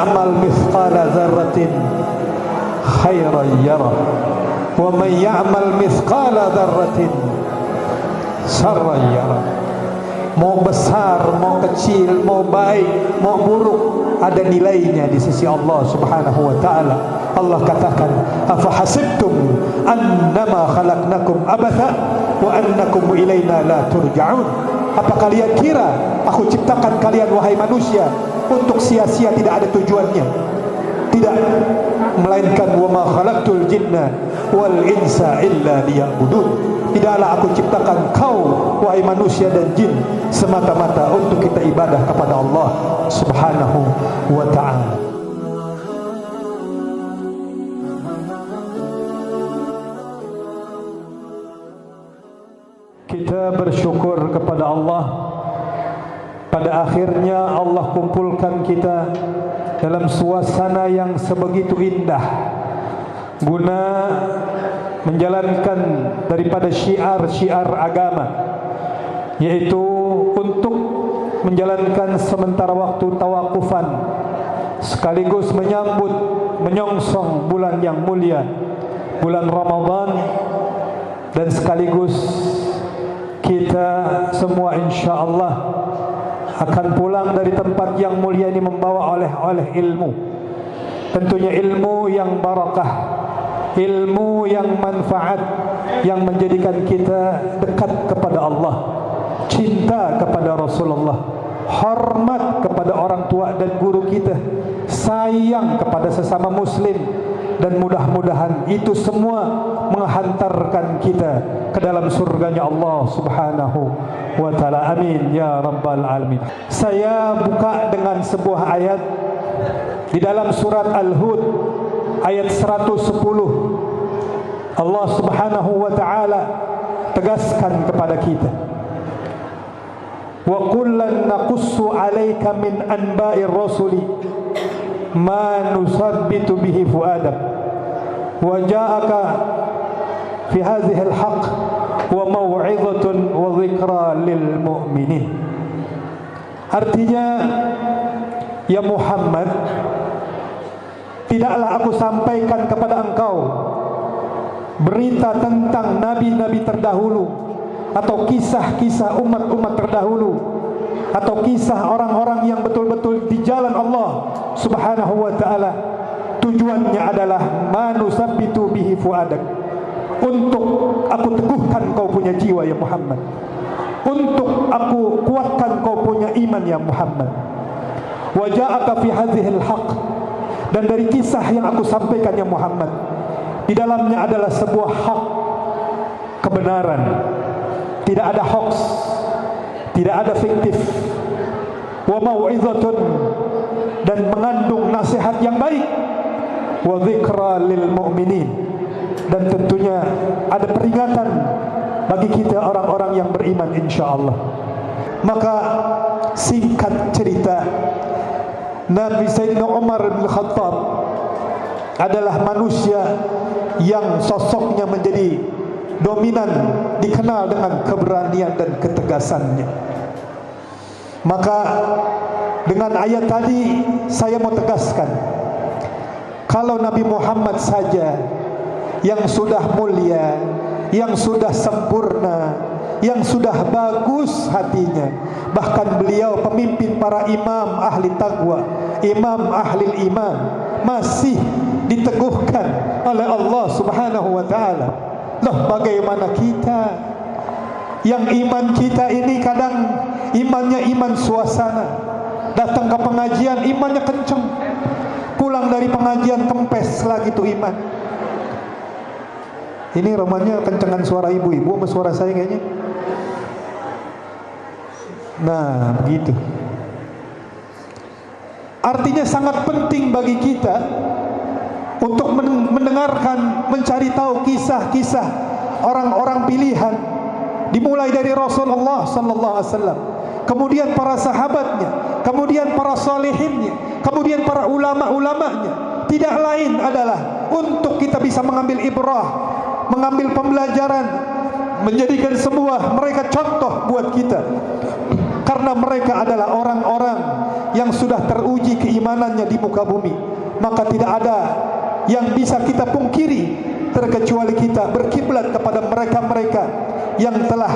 ya'mal mithqala dzarratin khairan yarah wa man ya'mal mithqala dzarratin syarran yarah. Mau besar, mau kecil, mau baik, mau buruk, ada nilainya di sisi Allah Subhanahu wa taala. Allah katakan, afa hasibtum annama khalaqnakum abatha wa annakum ilaina la turja'un. Apa kalian kira aku ciptakan kalian wahai manusia untuk sia-sia, tidak ada tujuannya? Tidak, melainkan wa ma khalaqtul jinna wal insa illa liya'budun. Tidaklah aku ciptakan kau wahai manusia dan jin semata-mata untuk kita ibadah kepada Allah Subhanahu wa ta'ala. Kita bersyukur kepada Allah, pada akhirnya Allah kumpulkan kita dalam suasana yang sebegitu indah guna menjalankan daripada syiar-syiar agama, yaitu untuk menjalankan sementara waktu tawakufan sekaligus menyambut menyongsong bulan yang mulia, bulan Ramadan, dan sekaligus kita semua insyaallah akan pulang dari tempat yang mulia ini membawa oleh ilmu, tentunya ilmu yang barakah, ilmu yang manfaat, yang menjadikan kita dekat kepada Allah, cinta kepada Rasulullah, hormat kepada orang tua dan guru kita, sayang kepada sesama muslim, dan mudah-mudahan itu semua menghantarkan kita ke dalam surganya Allah Subhanahu wa ta'ala. Amin ya rabbal alamin. Saya buka dengan sebuah ayat di dalam surat Al-Hud ayat 110. Allah Subhanahu wa ta'ala tegaskan kepada kita, wa kullan naqussu 'alaika min anba'ir rasuli ma nusabbitu bihi fuadak wa ja'aka fi hadhihi al-haqq wa mau'izatun wa dhikra lil mu'minin. Artinya, ya Muhammad, tidaklah aku sampaikan kepada engkau berita tentang nabi-nabi terdahulu, atau kisah-kisah umat-umat terdahulu, atau kisah orang-orang yang betul-betul di jalan Allah Subhanahu wa ta'ala. Tujuannya adalah manusabbitu bihi fuadak, untuk aku teguhkan kau punya jiwa ya Muhammad, untuk aku kuatkan kau punya iman ya Muhammad. Wa ja'aka fi hadhil haqq, dan dari kisah yang aku sampaikan ya Muhammad, di dalamnya adalah sebuah hak, kebenaran, tidak ada hoax, tidak ada fiktif. Wa mau'izatun, dan mengandung nasihat yang baik. Wa dzikra lil mu'minin, dan tentunya ada peringatan bagi kita orang-orang yang beriman insyaallah. Maka singkat cerita, Nabi Sayyidina Umar bin Khattab adalah manusia yang sosoknya menjadi dominan, dikenal dengan keberanian dan ketegasannya. Maka dengan ayat tadi saya mau tegaskan, kalau Nabi Muhammad saja yang sudah mulia, yang sudah sempurna, yang sudah bagus hatinya, bahkan beliau pemimpin para imam ahli taqwa, imam ahli iman, masih diteguhkan oleh Allah Subhanahu wa ta'ala. Loh, bagaimana kita yang iman kita ini kadang imannya iman suasana, datang ke pengajian imannya kenceng, pulang dari pengajian kempes lagi tuh iman. Ini romannya kencengan suara ibu-ibu sama suara saya kayaknya. Nah, begitu. Artinya sangat penting bagi kita untuk mendengarkan, mencari tahu kisah-kisah orang-orang pilihan, dimulai dari Rasulullah sallallahu alaihi wasallam, kemudian para sahabatnya, kemudian para salihinnya, kemudian para ulama-ulamanya. Tidak lain adalah untuk kita bisa mengambil ibrah, mengambil pembelajaran, menjadikan semua mereka contoh buat kita karena mereka adalah orang-orang yang sudah teruji keimanannya di muka bumi. Maka tidak ada yang bisa kita pungkiri terkecuali kita berkiblat kepada mereka-mereka yang telah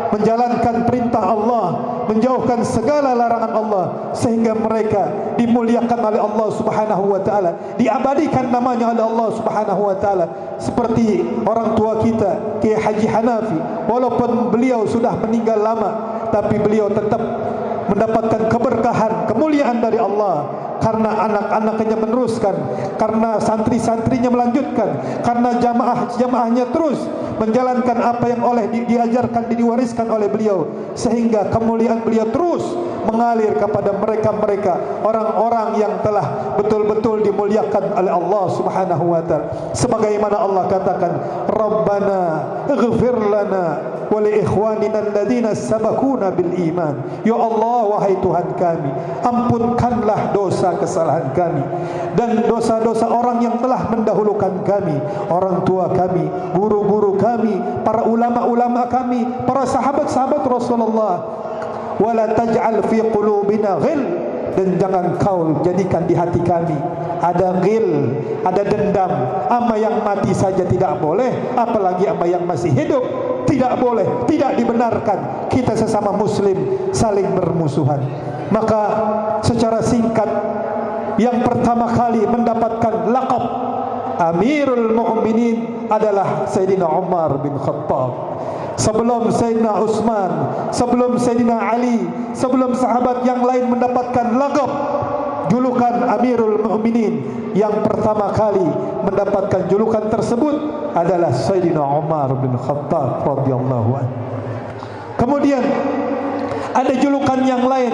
menjalankan perintah Allah, menjauhkan segala larangan Allah, sehingga mereka dimuliakan oleh Allah Subhanahu wa taala, diabadikan namanya oleh Allah Subhanahu wa taala. Seperti orang tua kita Kiai Haji Hanafi, walaupun beliau sudah meninggal lama, tapi beliau tetap mendapatkan keberkahan, kemuliaan dari Allah karena anak-anaknya meneruskan, karena santri-santrinya melanjutkan, karena jamaah-jamaahnya terus menjalankan apa yang diajarkan, diwariskan oleh beliau, sehingga kemuliaan beliau terus mengalir kepada mereka-mereka orang-orang yang telah betul-betul dimuliakan oleh Allah Subhanahu wa taala. Sebagaimana Allah katakan, Rabbana ighfir lana wa li ikhwanina alladhina sabaquna bil iman. Ya Allah, wahai Tuhan kami, ampunkanlah dosa kesalahan kami dan dosa-dosa orang yang telah mendahulukan kami, orang tua kami, guru-guru kami, para ulama-ulama kami, para sahabat-sahabat Rasulullah. Wala taj'al fi qulubina ghil, dan jangan kau jadikan di hati kami ada ghil, ada dendam. Ama yang mati saja tidak boleh, apalagi ama yang masih hidup tidak boleh, tidak dibenarkan kita sesama muslim saling bermusuhan. Maka secara singkat, yang pertama kali mendapatkan laqab Amirul Mu'minin adalah Sayyidina Umar bin Khattab. Sebelum Sayyidina Utsman, sebelum Sayyidina Ali, sebelum sahabat yang lain mendapatkan laqab julukan Amirul Mu'minin, yang pertama kali mendapatkan julukan tersebut adalah Sayyidina Umar bin Khattab radhiyallahu anhu. Kemudian ada julukan yang lain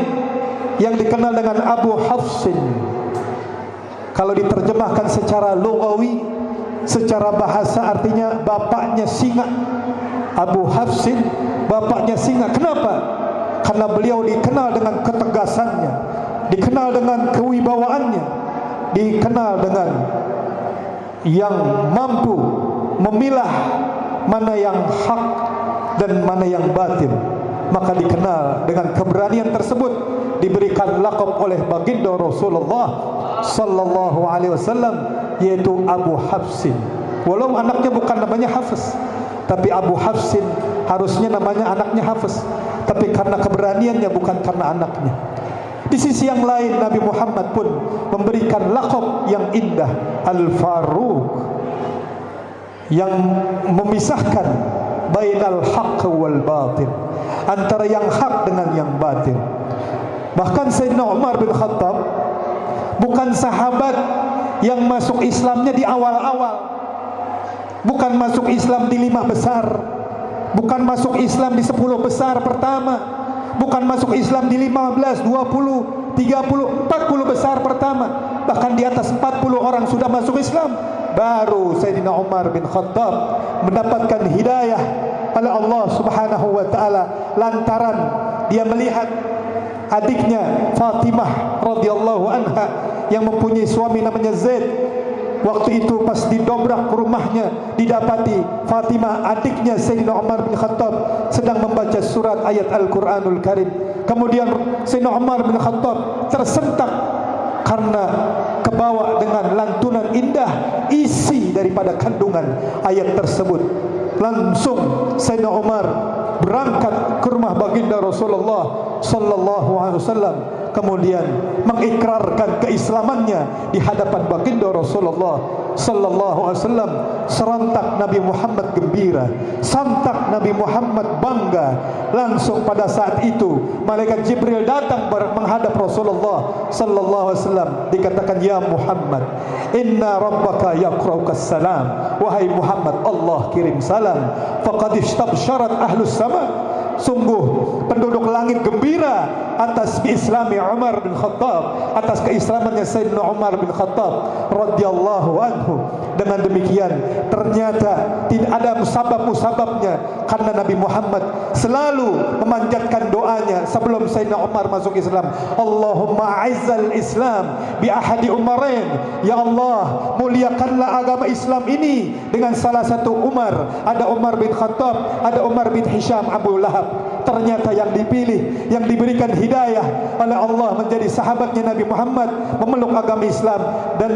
yang dikenal dengan Abu Hafsin. Kalau diterjemahkan secara lugawi, secara bahasa artinya bapaknya singa. Abu Hafsin, bapaknya singa. Kenapa? Karena beliau dikenal dengan ketegasannya, dikenal dengan kewibawaannya, dikenal dengan yang mampu memilah mana yang hak dan mana yang batil. Maka dikenal dengan keberanian tersebut, diberikan laqab oleh baginda Rasulullah sallallahu alaihi wasallam, yaitu Abu Hafsin. Walau anaknya bukan namanya Hafiz, tapi Abu Hafsin harusnya namanya anaknya Hafiz, tapi karena keberaniannya, bukan karena anaknya. Di sisi yang lain, Nabi Muhammad pun memberikan laqab yang indah, Al-Faruq, yang memisahkan bainal haqq wal batil, antara yang hak dengan yang batil. Bahkan Sayyidina Umar bin Khattab bukan sahabat yang masuk Islamnya di awal-awal, bukan masuk Islam di 5 besar, bukan masuk Islam di 10 besar pertama, bukan masuk Islam di 15, 20, 30, 40 besar pertama. Bahkan di atas 40 orang sudah masuk Islam. Baru Sayyidina Umar bin Khattab mendapatkan hidayah oleh Allah Subhanahu wa taala lantaran dia melihat adiknya Fatimah radhiyallahu anha yang mempunyai suami namanya Zaid. Waktu itu pas didobrak ke rumahnya, didapati Fatimah, adiknya Sayyidina Umar bin Khattab, sedang membaca surat ayat Al-Quranul Karim. Kemudian Sayyidina Umar bin Khattab tersentak karena kebawa dengan lantunan indah isi daripada kandungan ayat tersebut. Langsung Sayyidina Umar berangkat ke rumah baginda Rasulullah sallallahu alaihi wasallam, kemudian mengikrarkan keislamannya di hadapan baginda Rasulullah sallallahu alaihi wasallam. Serentak Nabi Muhammad gembira, sontak Nabi Muhammad bangga. Langsung pada saat itu malaikat Jibril datang menghadap Rasulullah sallallahu alaihi wasallam, dikatakan, ya Muhammad, inna rabbaka yaqra'ukas salam. Wahai Muhammad, Allah kirim salam. Faqad istabsyarat ahlus sama, sungguh penduduk langit gembira atas islami Umar bin Khattab, atas keislamannya Sayyidina Umar bin Khattab radhiyallahu anhu. Dengan demikian ternyata tidak ada musabab-musababnya, karena Nabi Muhammad selalu memanjatkan doanya sebelum Sayyidina Umar masuk Islam. Allahumma a'izzal Islam bi ahadi Umarain. Ya Allah, muliakanlah agama Islam ini dengan salah satu Umar. Ada Umar bin Khattab, ada Umar bin Hisham Abu Lahab. ternyata yang dipilih, yang diberikan hidayah oleh Allah menjadi sahabatnya Nabi Muhammad, memeluk agama Islam dan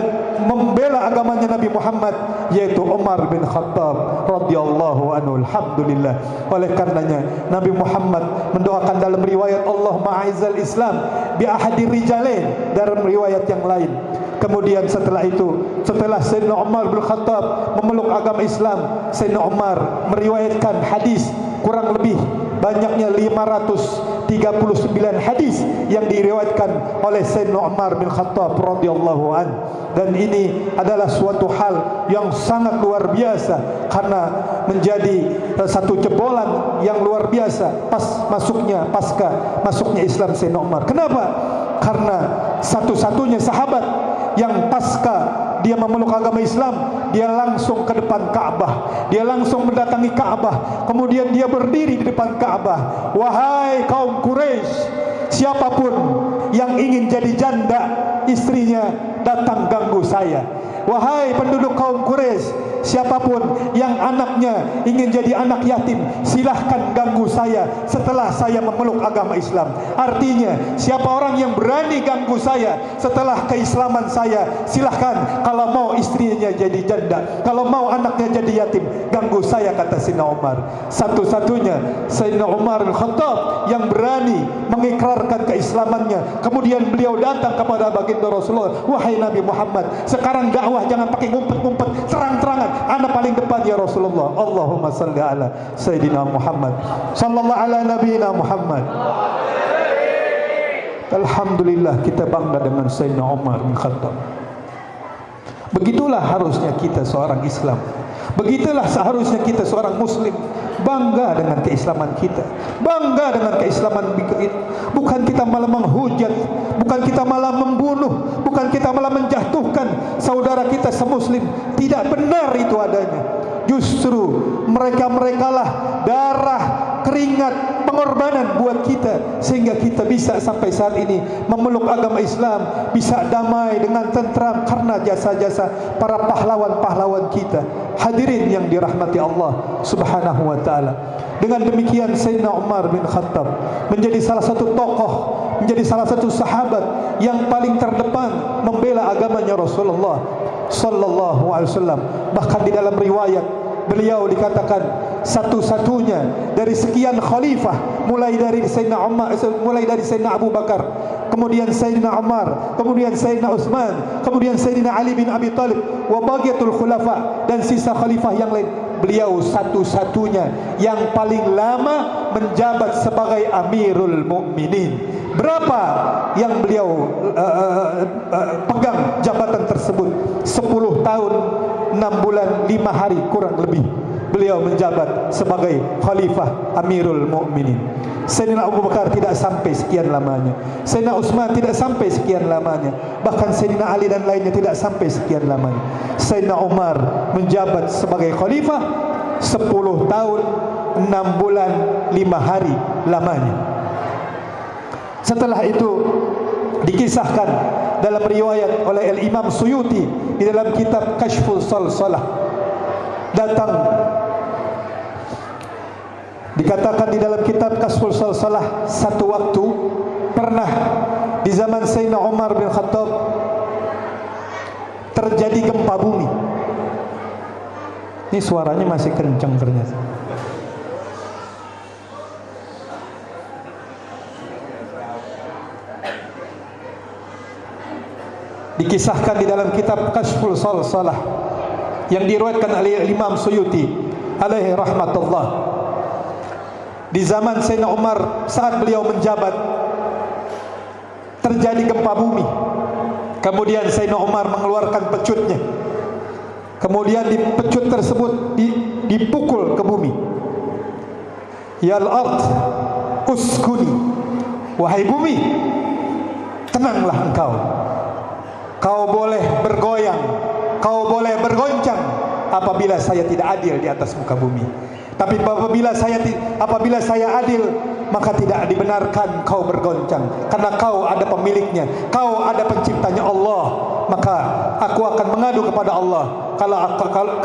membela agamanya Nabi Muhammad, yaitu Umar bin Khattab radhiyallahu anhu. Alhamdulillah. Oleh karenanya Nabi Muhammad mendoakan dalam riwayat Allah ma'izal Islam bi ahadi rijalain, dalam riwayat yang lain. Kemudian setelah itu, setelah Sayyidina Umar bin Khattab memeluk agama Islam, Sayyidina Umar meriwayatkan hadis kurang lebih banyaknya 539 hadis yang diriwayatkan oleh Sayyidina Umar bin Khattab radhiyallahu an. Dan ini adalah suatu hal yang sangat luar biasa karena menjadi satu jebolan yang luar biasa pasca masuknya Islam Sayyidina Umar. Kenapa? Karena satu-satunya sahabat yang pasca dia memeluk agama Islam, dia langsung ke depan Ka'bah, dia langsung mendatangi Ka'bah, kemudian dia berdiri di depan Ka'bah. Wahai kaum Quraisy, siapapun yang ingin jadi janda istrinya, datang ganggu saya. Wahai penduduk kaum Quraisy, siapapun yang anaknya ingin jadi anak yatim, silahkan ganggu saya setelah saya memeluk agama Islam. Artinya, siapa orang yang berani ganggu saya setelah keislaman saya, silahkan. Kalau mau istrinya jadi janda, kalau mau anaknya jadi yatim, ganggu saya, kata Sayyidina Umar. Satu-satunya Sayyidina Umar bin Khattab yang berani mengikrarkan keislamannya. Kemudian beliau datang kepada baginda Rasulullah, wahai Nabi Muhammad, sekarang dakwah jangan pakai ngumpet-ngumpet, terang-terangan, ana paling depan ya Rasulullah. Allahumma salli ala Sayyidina Muhammad sallallahu ala nabiyina Muhammad. Alhamdulillah, kita bangga dengan Sayyidina Umar bin Khattab. Begitulah harusnya kita seorang Islam, begitulah seharusnya kita seorang Muslim, bangga dengan keislaman kita, bangga dengan keislaman kita. Bukan kita malah menghujat, bukan kita malah membunuh, bukan kita malah menjatuhkan saudara kita semuslim. Tidak benar itu adanya. Justru mereka-merekalah darah, keringat, pengorbanan buat kita, sehingga kita bisa sampai saat ini memeluk agama Islam, bisa damai dengan tentram karena jasa-jasa para pahlawan-pahlawan kita. Hadirin yang dirahmati Allah Subhanahu wa taala. Dengan demikian Sayyidina Umar bin Khattab menjadi salah satu tokoh, menjadi salah satu sahabat yang paling terdepan membela agamanya Rasulullah sallallahu alaihi wasallam. Bahkan di dalam riwayat beliau dikatakan satu-satunya dari sekian khalifah, mulai dari Sayyidina Umar, mulai dari Sayyidina Abu Bakar, kemudian Sayyidina Umar, kemudian Sayyidina Utsman, kemudian Sayyidina Ali bin Abi Thalib, wa baqiyatul khulafa, dan sisa khalifah yang lain. Beliau satu-satunya yang paling lama menjabat sebagai Amirul Mukminin. Berapa yang beliau pegang jabatan tersebut? 10 tahun 6 bulan 5 hari kurang lebih beliau menjabat sebagai Khalifah Amirul Mukminin. Sayyidina Abu Bakar tidak sampai sekian lamanya, Sayyidina Utsman tidak sampai sekian lamanya, bahkan Sayyidina Ali dan lainnya tidak sampai sekian lamanya. Sayyidina Umar menjabat sebagai Khalifah 10 tahun 6 bulan 5 hari lamanya. Setelah itu dikisahkan dalam riwayat oleh Al-Imam Suyuti di dalam kitab Kashful Salsalah, datang dikatakan di dalam kitab Kashful Salsalah, satu waktu pernah di zaman Sayyidina Umar bin Khattab terjadi gempa bumi. Ini suaranya masih kencang ternyata. Dikisahkan di dalam kitab Kashful Salsalah yang diriwayatkan oleh Imam Suyuti alaihi rahmatullah, di zaman Sayyidina Umar saat beliau menjabat terjadi gempa bumi. Kemudian Sayyidina Umar mengeluarkan pecutnya, kemudian di pecut tersebut dipukul ke bumi. Yal ard uskuni, wahai bumi, tenanglah engkau. Kau boleh bergoyang, kau boleh bergoncang apabila saya tidak adil di atas muka bumi. Tapi apabila saya adil, maka tidak dibenarkan kau bergoncang, karena kau ada pemiliknya, kau ada penciptanya Allah. maka aku akan mengadu kepada Allah. Kalau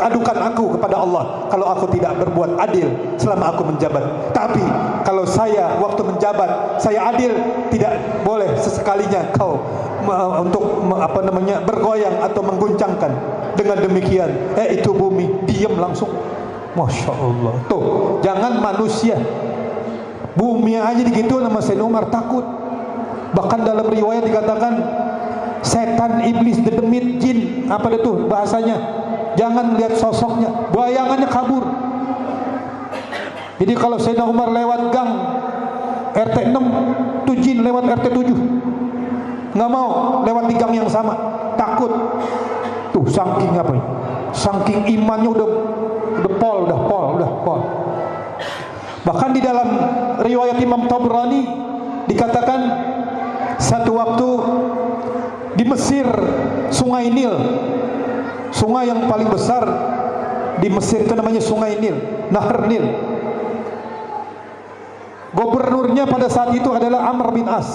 adukan aku kepada Allah kalau aku tidak berbuat adil selama aku menjabat. Tapi kalau saya waktu menjabat saya adil, tidak boleh sesekalinya kau untuk bergoyang atau mengguncangkan. Dengan demikian itu bumi diam langsung. Masya Allah. Tuh, jangan manusia, bumi aja begitu nama Sayyidina Umar takut. Bahkan dalam riwayat dikatakan setan, iblis, dedemit, jin, apa itu bahasanya, jangan lihat sosoknya, bayangannya kabur. Jadi kalau Sayyidina Umar lewat gang RT 6, tuh jin lewat RT 7, nggak mau lewat di gang yang sama, takut. Tuh saking apa ya? Saking imannya udah pol. Bahkan di dalam riwayat Imam Tabrani dikatakan satu waktu di Mesir, Sungai Nil, sungai yang paling besar di Mesir itu namanya Sungai Nil, Nahar Nil. Gubernurnya pada saat itu adalah Amr bin As.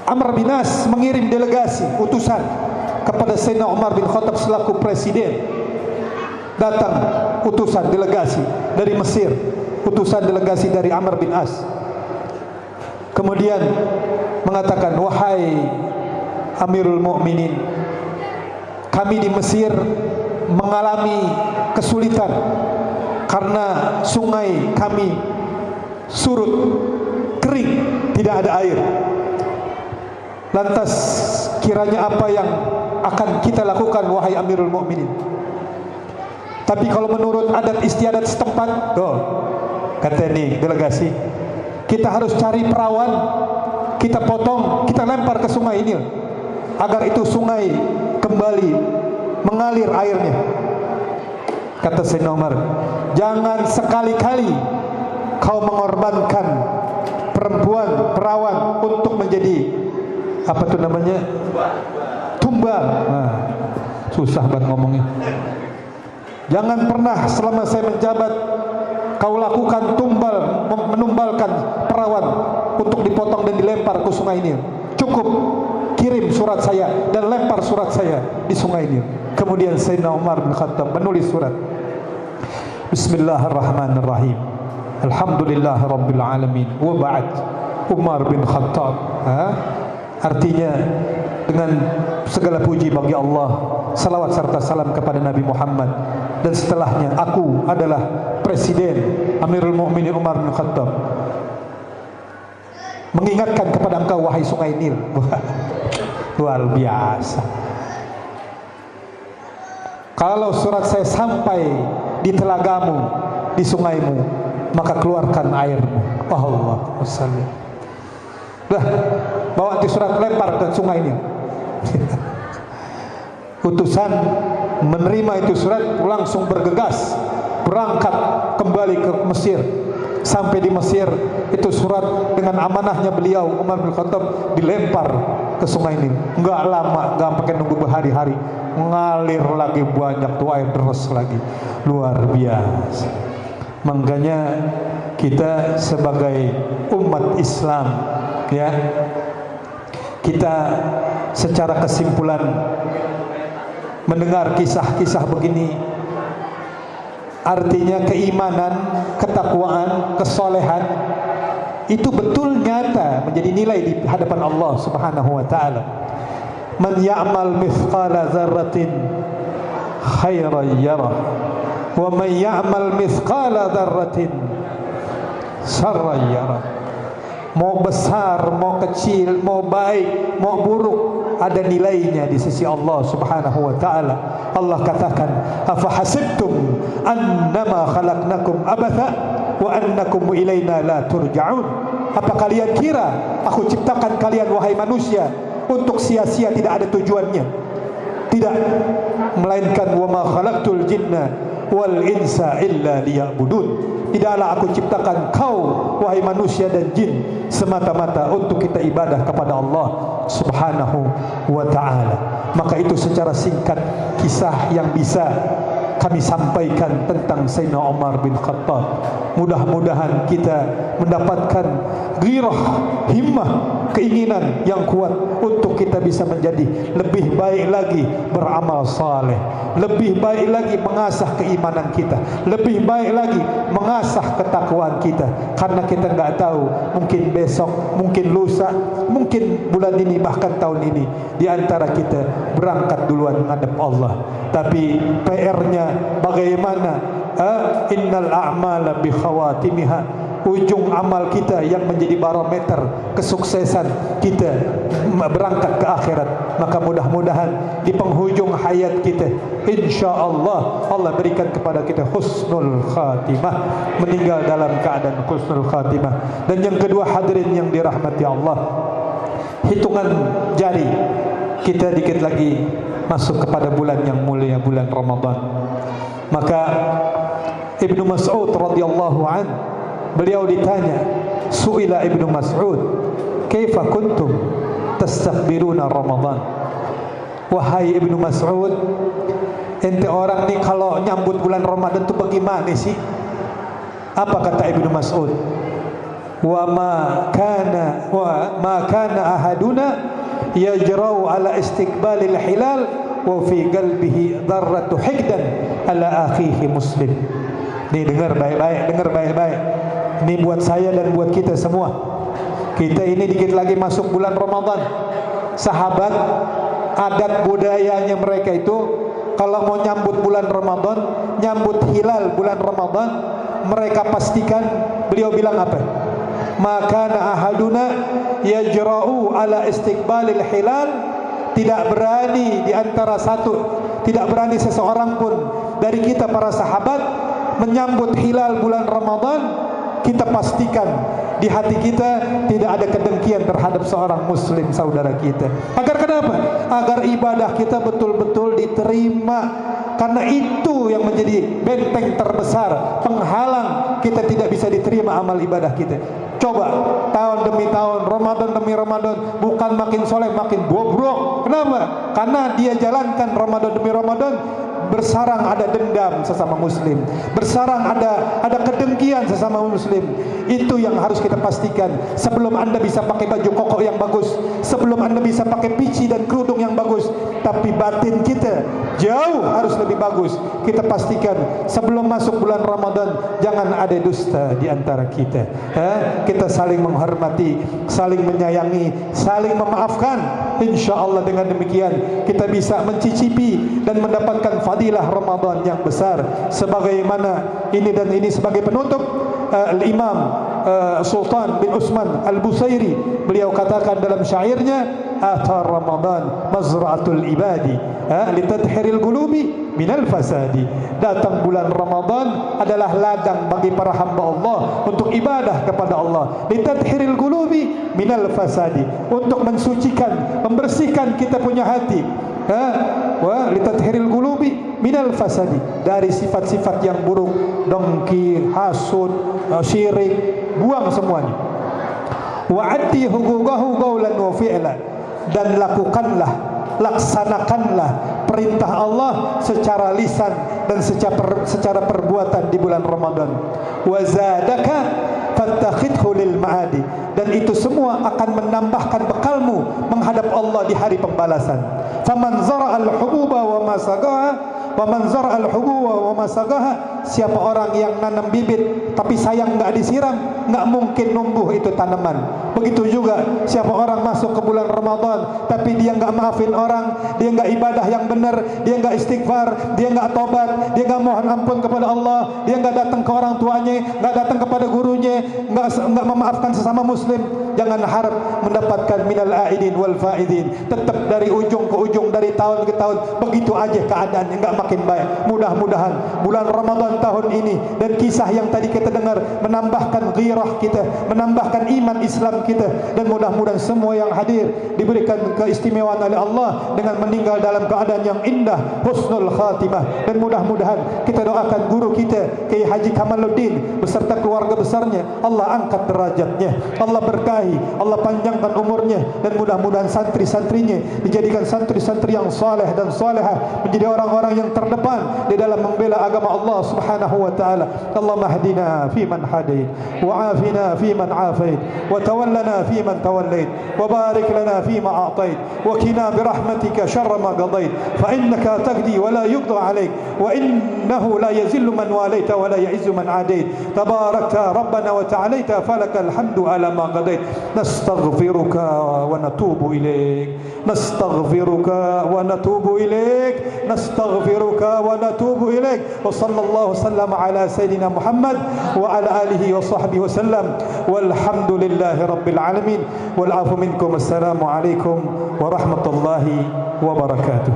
Amr bin As mengirim delegasi, utusan kepada Sayyidina Umar bin Khattab selaku presiden. Datang utusan delegasi dari Mesir, utusan delegasi dari Amr bin As. Kemudian mengatakan, wahai Amirul Mukminin, kami di Mesir mengalami kesulitan karena sungai kami surut, kering, tidak ada air. Lantas kiranya apa yang akan kita lakukan wahai Amirul Mukminin? Tapi kalau menurut adat istiadat setempat, kata ini delegasi, kita harus cari perawan, kita potong, kita lempar ke sungai Nil agar itu sungai kembali mengalir airnya. Kata Sayyidina Umar, jangan sekali-kali kau mengorbankan perempuan, perawan untuk menjadi apa itu namanya, tumbal. Susah banget ngomongnya. Jangan pernah selama saya menjabat kau lakukan tumbal, menumbalkan perawan untuk dipotong dan dilempar ke sungai Nil. Cukup kirim surat saya dan lempar surat saya di sungai Nil. Kemudian Sayyidina Umar bin Khattab menulis surat, Bismillahirrahmanirrahim, Alhamdulillah Rabbil Alamin, wa ba'd, Umar bin Khattab. Artinya, dengan segala puji bagi Allah, salawat serta salam kepada Nabi Muhammad, dan setelahnya aku adalah Presiden Amirul Mukminin Umar bin Khattab, mengingatkan kepada engkau wahai sungai Nil. Luar biasa. Kalau surat saya sampai di telagamu, di sungaimu, maka keluarkan airmu. Allah wasallam. Bawa di surat, lempar ke sungai Nil. Utusan menerima itu surat, langsung bergegas berangkat kembali ke Mesir. Sampai di Mesir, itu surat dengan amanahnya beliau Umar bin Khattab dilempar ke sungai Nil. Enggak lama, enggak pakai nunggu berhari-hari, ngalir lagi banyak tuh air deras lagi. Luar biasa. Makanya kita sebagai umat Islam, ya, kita secara kesimpulan mendengar kisah-kisah begini, artinya keimanan, ketakwaan, kesolehan itu betul nyata menjadi nilai di hadapan Allah Subhanahu wa taala. Man ya'mal mithqala dzarratin khairan yarah wa man ya'mal mithqala dzarratin syarran yarah. Mau besar, mau kecil, mau baik, mau buruk, ada nilainya di sisi Allah Subhanahu wa taala. Allah katakan, afa hasibtum annama khalaqnakum abatha wa annakum ilaina la turja'un. Apa kalian kira aku ciptakan kalian wahai manusia untuk sia-sia, tidak ada tujuannya? Tidak, melainkan wa ma khalaqtul jinna wal insa illa liya'budun. Tidaklah aku ciptakan kau wahai manusia dan jin semata-mata untuk kita ibadah kepada Allah Subhanahu wa ta'ala. Maka itu secara singkat kisah yang bisa kami sampaikan tentang Sayyidina Umar bin Khattab. Mudah-mudahan kita mendapatkan ghirah, himmah, keinginan yang kuat untuk kita bisa menjadi lebih baik lagi beramal saleh, lebih baik lagi mengasah keimanan kita, lebih baik lagi mengasah ketakwaan kita. Karena kita nggak tahu, mungkin besok, mungkin lusa, mungkin bulan ini, bahkan tahun ini, di antara kita berangkat duluan menghadap Allah. Tapi PR-nya bagaimana? Innal a'mala bi khawatimiha. Ujung amal kita yang menjadi barometer kesuksesan kita berangkat ke akhirat. Maka mudah-mudahan di penghujung hayat kita, insyaallah Allah berikan kepada kita husnul khatimah, meninggal dalam keadaan husnul khatimah. Dan yang kedua, hadirin yang dirahmati Allah, hitungan jari kita dikit lagi masuk kepada bulan yang mulia, bulan Ramadan. Maka Ibnu Mas'ud radhiyallahu an, beliau ditanya, su'ila Ibnu Mas'ud, "Kaifa kuntum tastakbiruna Ramadan?" Wahai Ibnu Mas'ud, ente orang nih kalau nyambut bulan Ramadan itu bagaimana sih? Apa kata Ibnu Mas'ud? Wa ma kana ahaduna yajra'u ala istiqbalil hilal wa fi qalbihi darratu hikdan ala akhihi muslim. Nih dengar baik-baik, dengar baik-baik. Ini buat saya dan buat kita semua. Kita ini dikit lagi masuk bulan Ramadan. Sahabat, adat budayanya mereka itu kalau mau nyambut bulan Ramadan, nyambut hilal bulan Ramadan, mereka pastikan, beliau bilang apa? Maka ahaduna yajra'u ala istiqbalil hilal. Tidak berani di antara tidak berani seseorang pun dari kita para sahabat menyambut hilal bulan Ramadan. Kita pastikan di hati kita tidak ada kedengkian terhadap seorang muslim saudara kita. Agar kenapa? Agar ibadah kita betul-betul diterima. Karena itu yang menjadi benteng terbesar, penghalang kita tidak bisa diterima amal ibadah kita. Coba tahun demi tahun, Ramadan demi Ramadan, bukan makin soleh makin bobrok. Kenapa? Karena dia jalankan Ramadan demi Ramadan, bersarang ada dendam sesama muslim, bersarang ada kedengkian sesama muslim. Itu yang harus kita pastikan. Sebelum Anda bisa pakai baju koko yang bagus, sebelum Anda bisa pakai pici dan kerudung yang bagus, tapi batin kita jauh harus lebih bagus. Kita pastikan sebelum masuk bulan Ramadan jangan ada dusta di antara kita. Kita saling menghormati, saling menyayangi, saling memaafkan. InsyaAllah dengan demikian kita bisa mencicipi dan mendapatkan fadilah Ramadan yang besar. Sebagaimana ini dan ini sebagai penutup, Al-Imam Sultan bin Utsman Al-Busairi, beliau katakan dalam syairnya, "Ata Ramadan mazra'atul ibadi litadhhiril qulubi minal fasadi." Datang bulan Ramadan adalah ladang bagi para hamba Allah untuk ibadah kepada Allah. Litadhhiril qulubi minal fasadi, untuk mensucikan, membersihkan kita punya hati. Wa litadhhiril qulubi minal fasadi, dari sifat-sifat yang buruk, dengki, hasud, syirik, buang semuanya. Wa addi huquqahu qawlan wa fi'lan, dan lakukanlah, laksanakanlah perintah Allah secara lisan dan secara perbuatan di bulan Ramadan. Wa zadaka fattakhidhu lil ma'adi, dan itu semua akan menambahkan bekalmu menghadap Allah di hari pembalasan. Faman zara'al hububa wa ma saqaha wa man zara'al hububa wa ma saqaha, siapa orang yang nanam bibit tapi sayang enggak disiram, enggak mungkin numbuh itu tanaman. Begitu juga siapa orang masuk ke bulan Ramadan tapi dia enggak maafin orang, dia enggak ibadah yang benar, dia enggak istighfar, dia enggak tobat, dia enggak mohon ampun kepada Allah, dia enggak datang ke orang tuanya, enggak datang kepada gurunya, enggak memaafkan sesama muslim, jangan harap mendapatkan minal aidin wal faidin. Tetap dari ujung ke ujung, dari tahun ke tahun begitu aja keadaannya, enggak makin baik. Mudah-mudahan bulan Ramadan tahun ini dan kisah yang tadi kita dengar menambahkan ghirah gairah kita, menambahkan iman Islam kita, dan mudah-mudahan semua yang hadir diberikan keistimewaan oleh Allah dengan meninggal dalam keadaan yang indah, husnul khatimah. Dan mudah-mudahan kita doakan guru kita Kiai Haji Kamaluddin beserta keluarga besarnya, Allah angkat derajatnya, Allah berkahi, Allah panjangkan umurnya, dan mudah-mudahan santri-santrinya dijadikan santri-santri yang saleh dan salehah, menjadi orang-orang yang terdepan di dalam membela agama Allah Subhanahu wa taala. Allahumma hdina fi man hadait, wa afina fi man afait, wa tawallana fi man tawallait, wa barik lana fi ma a'tait, wa qina bi rahmatika syarra ma qadait, fa innaka taqdi wa la yuqda alaik, wa innahu la yazillu man walaita wa la ya'izzu man adait. Tabarakta rabbana wa ta'alaita falakal hamdu ala ma qadait. Nastaghfiruka wa natubu ilaik, nastaghfiruka wa natubu ilaik, nastaghfiruka wa natubu ilaik. Wa sallallahu sallam ala sayyidina Muhammad wa ala alihi wa sahbihi wa sallam, walhamdulillahi rabbil alamin, wal afu minkum. Assalamu alaikum warahmatullahi wabarakatuh.